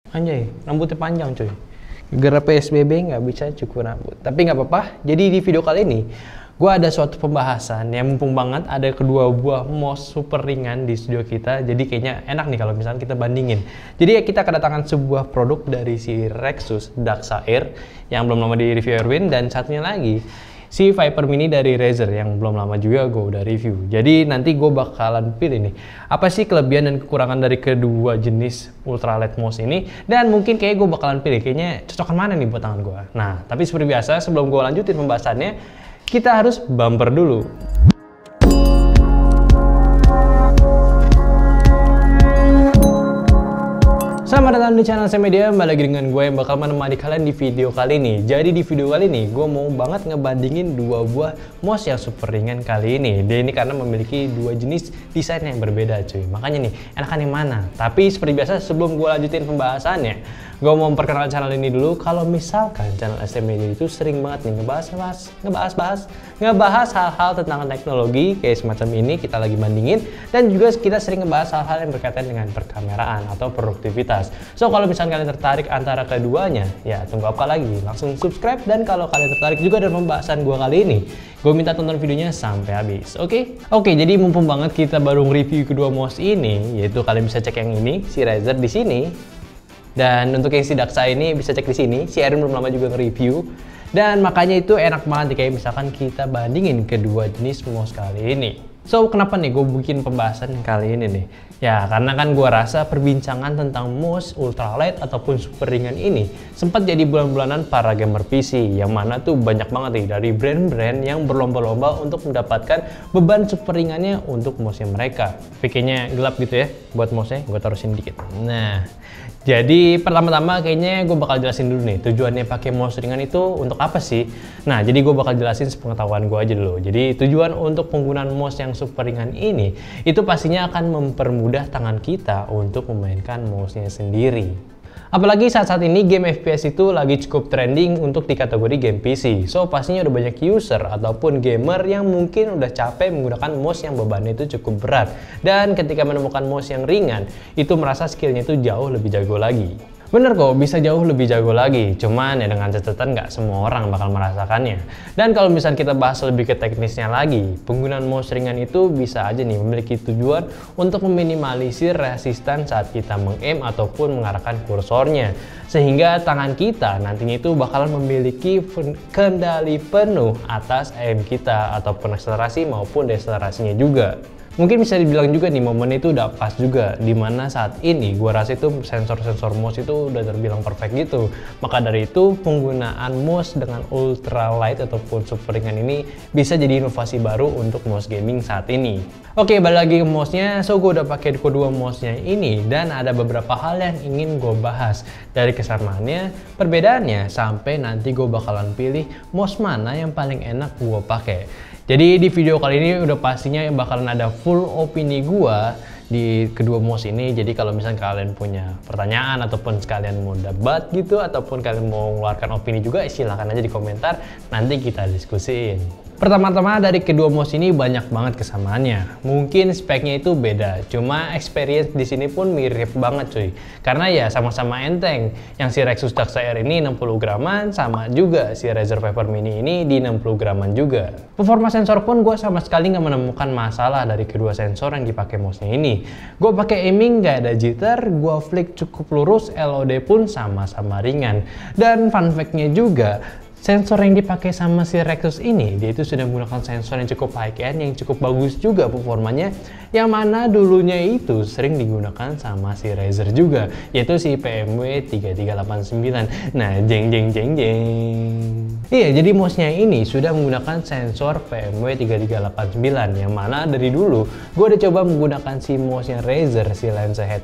Anjay, rambutnya panjang cuy. Gara PSBB nggak bisa cukur rambut. Tapi nggak apa-apa. Jadi di video kali ini, gue ada suatu pembahasan yang mumpung banget ada kedua buah mouse super ringan di studio kita. Jadi kayaknya enak nih kalau misalnya kita bandingin. Jadi ya kita kedatangan sebuah produk dari si Rexus Daxa Air yang belum lama di review Erwin, dan satunya lagi si Viper Mini dari Razer yang belum lama juga gue udah review. Jadi nanti gue bakalan pilih nih apa sih kelebihan dan kekurangan dari kedua jenis ultralight mouse ini, dan mungkin kayak gue bakalan pilih kayaknya cocokan mana nih buat tangan gue. Nah tapi seperti biasa sebelum gue lanjutin pembahasannya, kita harus bumper dulu. Selamat datang di channel Semedia, kembali lagi dengan gue yang bakal menemani kalian di video kali ini. Jadi di video kali ini gue mau banget ngebandingin dua buah mouse yang super ringan kali ini. Dan ini karena memiliki dua jenis desain yang berbeda cuy. Makanya nih, enakan yang mana? Tapi seperti biasa sebelum gue lanjutin pembahasannya, gue mau memperkenalkan channel ini dulu. Kalau misalkan channel ST Media itu sering banget nih ngebahas hal-hal tentang teknologi kayak semacam ini, kita lagi bandingin, dan juga kita sering ngebahas hal-hal yang berkaitan dengan perkameraan atau produktivitas. So kalau misalnya kalian tertarik antara keduanya, ya tunggu apa lagi, langsung subscribe. Dan kalau kalian tertarik juga dengan pembahasan gue kali ini, gue minta tonton videonya sampai habis, oke? Oke, jadi mumpung banget kita baru review kedua mouse ini, yaitu kalian bisa cek yang ini, si Razer di sini. Dan untuk yang si Daxa ini bisa cek di sini, si Erin belum lama juga nge-review. Dan makanya itu enak banget kayak misalkan kita bandingin kedua jenis mouse kali ini. So kenapa nih gue bikin pembahasan kali ini nih? Ya karena kan gue rasa perbincangan tentang mouse ultralight ataupun super ringan ini sempat jadi bulan-bulanan para gamer PC, yang mana tuh banyak banget nih dari brand-brand yang berlomba-lomba untuk mendapatkan beban super ringannya untuk mouse mereka. Pikirnya gelap gitu ya buat mouse-nya, gue taruhin dikit. Nah, jadi pertama-tama kayaknya gue bakal jelasin dulu nih tujuannya pakai mouse ringan itu untuk apa sih. Nah jadi gue bakal jelasin sepengetahuan gue aja dulu. Jadi tujuan untuk penggunaan mouse yang super ringan ini itu pastinya akan mempermudah tangan kita untuk memainkan mouse-nya sendiri. Apalagi saat-saat ini game FPS itu lagi cukup trending untuk di kategori game PC. So pastinya udah banyak user ataupun gamer yang mungkin udah capek menggunakan mouse yang bebannya itu cukup berat. Dan ketika menemukan mouse yang ringan, itu merasa skillnya itu jauh lebih jago lagi. Bener kok, bisa jauh lebih jago lagi. Cuman ya dengan catatan nggak semua orang bakal merasakannya. Dan kalau misalnya kita bahas lebih ke teknisnya lagi, penggunaan mouse ringan itu bisa aja nih memiliki tujuan untuk meminimalisir resistan saat kita meng-aim ataupun mengarahkan kursornya. Sehingga tangan kita nantinya itu bakalan memiliki kendali penuh atas aim kita ataupun akselerasi maupun deselerasinya juga. Mungkin bisa dibilang juga nih momen itu udah pas juga, dimana saat ini gua rasa itu sensor-sensor mouse itu udah terbilang perfect gitu. Maka dari itu penggunaan mouse dengan ultralight ataupun super ringan ini bisa jadi inovasi baru untuk mouse gaming saat ini. Oke, balik lagi ke mouse-nya. So gue udah pakai kedua mouse-nya ini dan ada beberapa hal yang ingin gue bahas, dari kesamaannya, perbedaannya, sampai nanti gue bakalan pilih mouse mana yang paling enak gue pakai. Jadi di video kali ini udah pastinya bakalan ada full opini gua di kedua mouse ini. Jadi kalau misalnya kalian punya pertanyaan ataupun sekalian mau debat gitu ataupun kalian mau mengeluarkan opini juga, silahkan aja di komentar, nanti kita diskusiin. Pertama-tama dari kedua mouse ini banyak banget kesamaannya. Mungkin speknya itu beda, cuma experience di sini pun mirip banget cuy. Karena ya sama-sama enteng. Yang si Rexus Daxa Air ini 60 graman, sama juga si Razer Viper Mini ini di 60 graman juga. Performa sensor pun gue sama sekali nggak menemukan masalah dari kedua sensor yang dipakai mouse-nya ini. Gue pakai aiming nggak ada jitter, gue flick cukup lurus, LOD pun sama-sama ringan. Dan fun fact-nya juga, sensor yang dipakai sama si Rexus ini, dia itu sudah menggunakan sensor yang cukup high-end, yang cukup bagus juga performanya, yang mana dulunya itu sering digunakan sama si Razer juga, yaitu si PMW 3389. Nah, jeng. Iya, jadi mouse-nya ini sudah menggunakan sensor PMW 3389, yang mana dari dulu gue udah coba menggunakan si mouse-nya Razer, si lens head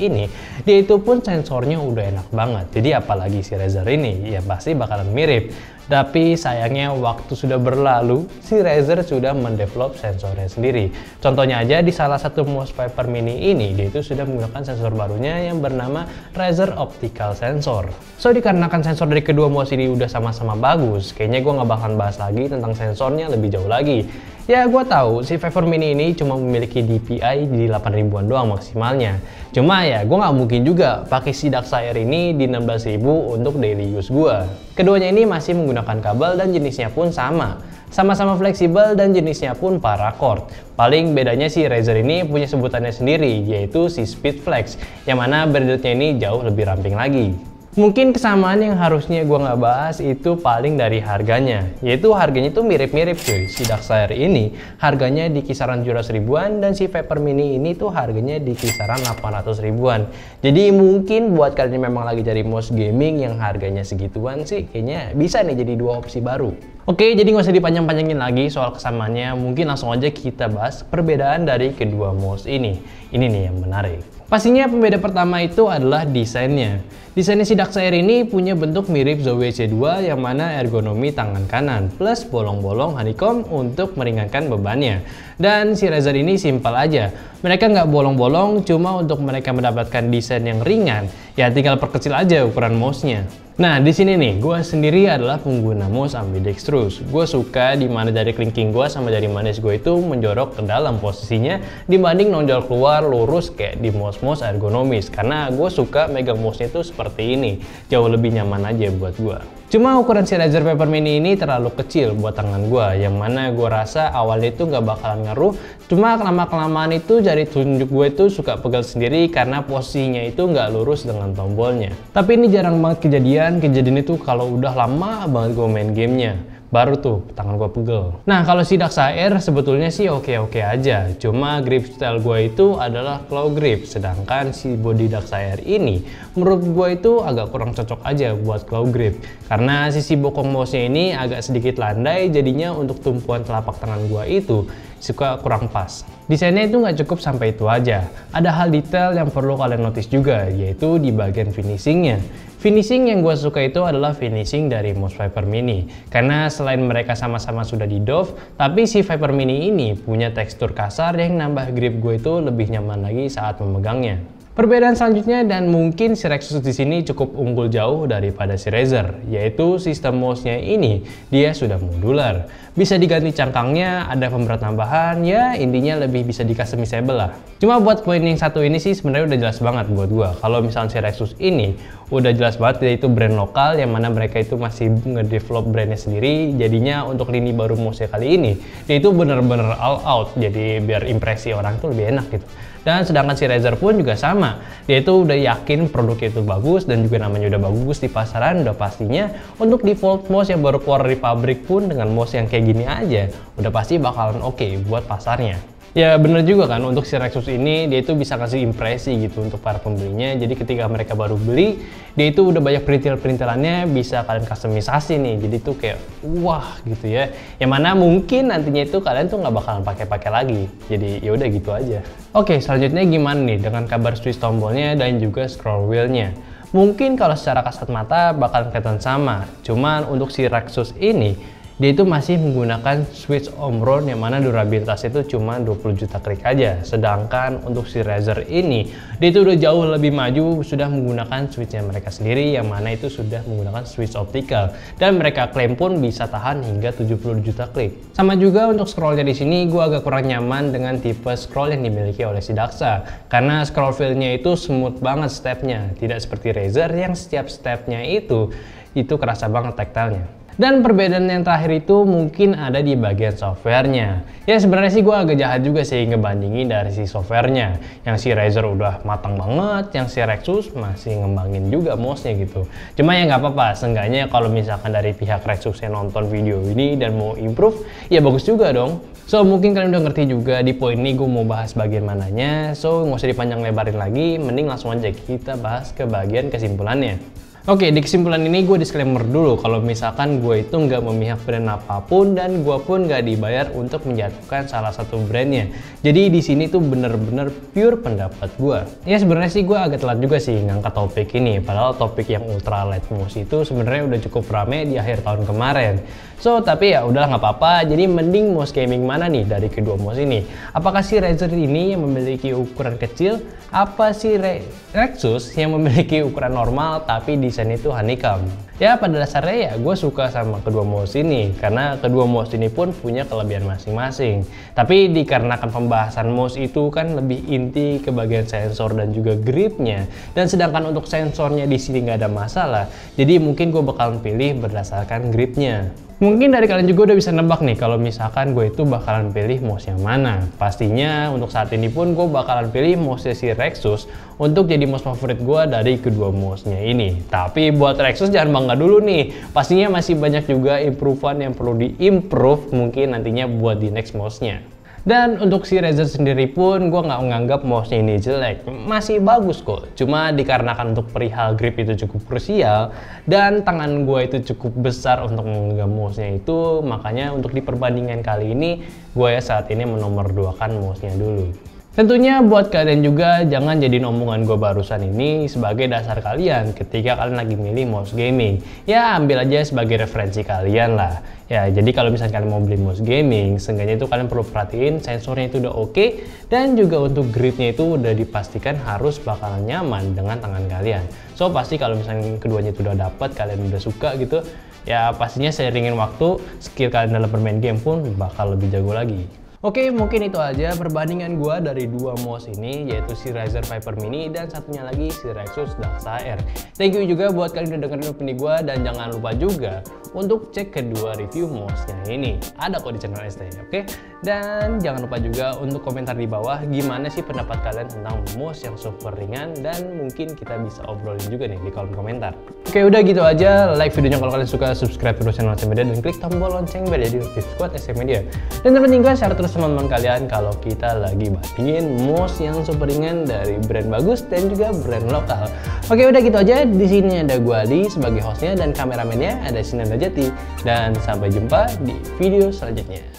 ini, dia itu pun sensornya udah enak banget. Jadi apalagi si Razer ini, ya pasti bakalan mirip. Tapi sayangnya waktu sudah berlalu, si Razer sudah mendevelop sensornya sendiri. Contohnya aja di salah satu mouse Viper Mini ini, dia itu sudah menggunakan sensor barunya yang bernama Razer Optical Sensor. So dikarenakan sensor dari kedua mouse ini udah sama-sama bagus, kayaknya gue nggak bakalan bahas lagi tentang sensornya lebih jauh lagi. Ya gue tahu si Viper Mini ini cuma memiliki DPI di 8000-an doang maksimalnya. Cuma ya gue nggak mungkin juga pakai si DuckSire ini di 16.000 untuk daily use gue. Keduanya ini masih menggunakan kabel dan jenisnya pun sama. Sama-sama fleksibel dan jenisnya pun paracord. Paling bedanya si Razer ini punya sebutannya sendiri, yaitu si SpeedFlex, yang mana braidednya ini jauh lebih ramping lagi. Mungkin kesamaan yang harusnya gue nggak bahas itu paling dari harganya, yaitu harganya tuh mirip-mirip cuy. Si DuckSire ini harganya di kisaran 700 ribuan dan si Viper Mini ini tuh harganya di kisaran 800 ribuan. Jadi mungkin buat kalian yang memang lagi cari mouse gaming yang harganya segituan sih, kayaknya bisa nih jadi dua opsi baru. Oke, jadi nggak usah dipanjang-panjangin lagi soal kesamaannya, mungkin langsung aja kita bahas perbedaan dari kedua mouse ini. Ini nih yang menarik. Pastinya pembeda pertama itu adalah desainnya. Desainnya si DuckSire ini punya bentuk mirip Zowie C2 yang mana ergonomi tangan kanan plus bolong-bolong honeycomb untuk meringankan bebannya. Dan si Razer ini simpel aja. Mereka nggak bolong-bolong, cuma untuk mereka mendapatkan desain yang ringan, ya tinggal perkecil aja ukuran mouse-nya. Nah, di sini nih, gue sendiri adalah pengguna mouse ambidextrous. Gue suka di mana jari kelingking gue sama jari manis gue itu menjorok ke dalam posisinya dibanding nonjol keluar lurus kayak di mouse-mouse ergonomis. Karena gue suka megang mouse-nya itu seperti ini, jauh lebih nyaman aja buat gue. Cuma ukuran si Razer Viper Mini ini terlalu kecil buat tangan gue, yang mana gue rasa awalnya itu nggak bakalan ngaruh. Cuma lama-kelamaan itu jari tunjuk gue itu suka pegel sendiri karena posisinya itu nggak lurus dengan tombolnya. Tapi ini jarang banget kejadian itu kalau udah lama banget gue main gamenya. Baru tuh tangan gue pegel. Nah, kalau si DuckSire sebetulnya sih oke-oke aja. Cuma grip style gue itu adalah claw grip. Sedangkan si body DuckSire ini menurut gue itu agak kurang cocok aja buat claw grip. Karena sisi bokong mouse-nya ini agak sedikit landai, jadinya untuk tumpuan telapak tangan gue itu suka kurang pas. Desainnya itu nggak cukup sampai itu aja. Ada hal detail yang perlu kalian notice juga, yaitu di bagian finishingnya. Finishing yang gue suka itu adalah finishing dari mouse Viper Mini. Karena selain mereka sama-sama sudah di doff, tapi si Viper Mini ini punya tekstur kasar yang nambah grip gue itu lebih nyaman lagi saat memegangnya. Perbedaan selanjutnya dan mungkin si Rexus di sini cukup unggul jauh daripada si Razer, yaitu sistem mouse-nya ini dia sudah modular. Bisa diganti cangkangnya, ada pemberat tambahan, ya intinya lebih bisa di customizable lah. Cuma buat poin yang satu ini sih sebenarnya udah jelas banget buat gua. Kalau misalnya si Rexus ini udah jelas banget dia itu brand lokal yang mana mereka itu masih ngedevelop brandnya sendiri, jadinya untuk lini baru mouse kali ini dia itu bener-bener all out, jadi biar impresi orang tuh lebih enak gitu. Dan sedangkan si Razer pun juga sama, dia itu udah yakin produknya itu bagus dan juga namanya udah bagus di pasaran, udah pastinya untuk default mouse yang baru keluar dari pabrik pun dengan mouse yang kayak gini aja udah pasti bakalan oke buat pasarnya. Ya bener juga kan, untuk si Rexus ini dia itu bisa kasih impresi gitu untuk para pembelinya. Jadi ketika mereka baru beli, dia itu udah banyak perintil-perintilannya bisa kalian customisasi nih. Jadi tuh kayak wah gitu ya. Yang mana mungkin nantinya itu kalian tuh nggak bakalan pakai-pakai lagi. Jadi ya udah gitu aja. Oke, selanjutnya gimana nih dengan kabar switch tombolnya dan juga scroll wheelnya? Mungkin kalau secara kasat mata bakalan kelihatan sama. Cuman untuk si Rexus ini dia itu masih menggunakan switch Omron yang mana durabilitasnya itu cuma 20 juta klik aja. Sedangkan untuk si Razer ini dia itu udah jauh lebih maju, sudah menggunakan switchnya mereka sendiri yang mana itu sudah menggunakan switch optical dan mereka klaim pun bisa tahan hingga 70 juta klik. Sama juga untuk scrollnya di sini gue agak kurang nyaman dengan tipe scroll yang dimiliki oleh si Daxa karena scroll feel-nya itu smooth banget stepnya, tidak seperti Razer yang setiap stepnya itu kerasa banget tactile-nya. Dan perbedaan yang terakhir itu mungkin ada di bagian softwarenya. Ya sebenarnya sih gue agak jahat juga sih ngebandingin dari si softwarenya. Yang si Razer udah matang banget, yang si Rexus masih ngembangin juga mouse-nya gitu. Cuma ya nggak apa-apa, seenggaknya kalau misalkan dari pihak Rexus yang nonton video ini dan mau improve, ya bagus juga dong. So mungkin kalian udah ngerti juga di poin ini gue mau bahas bagian mananya. So nggak usah dipanjang lebarin lagi, mending langsung aja kita bahas ke bagian kesimpulannya. Oke, di kesimpulan ini gue disclaimer dulu kalau misalkan gue itu nggak memihak brand apapun dan gue pun nggak dibayar untuk menjatuhkan salah satu brandnya. Jadi di sini tuh bener-bener pure pendapat gue. Ya sebenarnya sih gue agak telat juga sih ngangkat topik ini, padahal topik yang ultra light mouse itu sebenarnya udah cukup rame di akhir tahun kemarin. So tapi ya udah nggak apa-apa. Jadi mending mouse gaming mana nih dari kedua mouse ini? Apakah si Razer ini yang memiliki ukuran kecil? Apa si Rexus yang memiliki ukuran normal tapi di desainnya itu honeycomb. Ya pada dasarnya ya gue suka sama kedua mouse ini karena kedua mouse ini pun punya kelebihan masing-masing. Tapi dikarenakan pembahasan mouse itu kan lebih inti ke bagian sensor dan juga gripnya, dan sedangkan untuk sensornya di sini nggak ada masalah, jadi mungkin gue bakalan pilih berdasarkan gripnya. Mungkin dari kalian juga udah bisa nebak nih kalau misalkan gue itu bakalan pilih mouse yang mana. Pastinya untuk saat ini pun gue bakalan pilih mouse si Rexus untuk jadi mouse favorit gue dari kedua mouse-nya ini. Tapi buat Rexus jangan bangga dulu nih. Pastinya masih banyak juga improvean yang perlu di-improve mungkin nantinya buat di next mouse-nya. Dan untuk si Razer sendiri pun gue nggak menganggap mouse-nya ini jelek, masih bagus kok. Cuma dikarenakan untuk perihal grip itu cukup krusial dan tangan gue itu cukup besar untuk menggenggam mouse-nya itu, makanya untuk di perbandingan kali ini gue ya saat ini menomorduakan mouse-nya dulu. Tentunya buat kalian juga jangan jadi omongan gue barusan ini sebagai dasar kalian ketika kalian lagi milih mouse gaming. Ya ambil aja sebagai referensi kalian lah. Ya jadi kalau misalnya kalian mau beli mouse gaming, seenggaknya itu kalian perlu perhatiin sensornya itu udah oke, dan juga untuk gripnya itu udah dipastikan harus bakalan nyaman dengan tangan kalian. So pasti kalau misalnya keduanya itu udah dapet, kalian udah suka gitu, ya pastinya seiringin waktu skill kalian dalam bermain game pun bakal lebih jago lagi. Oke, mungkin itu aja perbandingan gua dari dua mouse ini, yaitu si Razer Viper Mini dan satunya lagi si Rexus Daxa R. Thank you juga buat kalian udah dengerin opini gua, dan jangan lupa juga untuk cek kedua review mouse-nya ini. Ada kok di channel ST, oke? Dan jangan lupa juga untuk komentar di bawah gimana sih pendapat kalian tentang mouse yang super ringan, dan mungkin kita bisa obrolin juga nih di kolom komentar. Oke, udah gitu aja. Like videonya kalau kalian suka, subscribe terus channel ST Media, dan klik tombol lonceng biar jadi aktif squad ST Media. Dan terpenting juga share terus teman-teman kalian kalau kita lagi bandingin mouse yang super ringan dari brand bagus dan juga brand lokal. Oke, udah gitu aja. Di sini ada gua Ali sebagai hostnya, dan kameramennya ada Sinan Rajati. Dan sampai jumpa di video selanjutnya.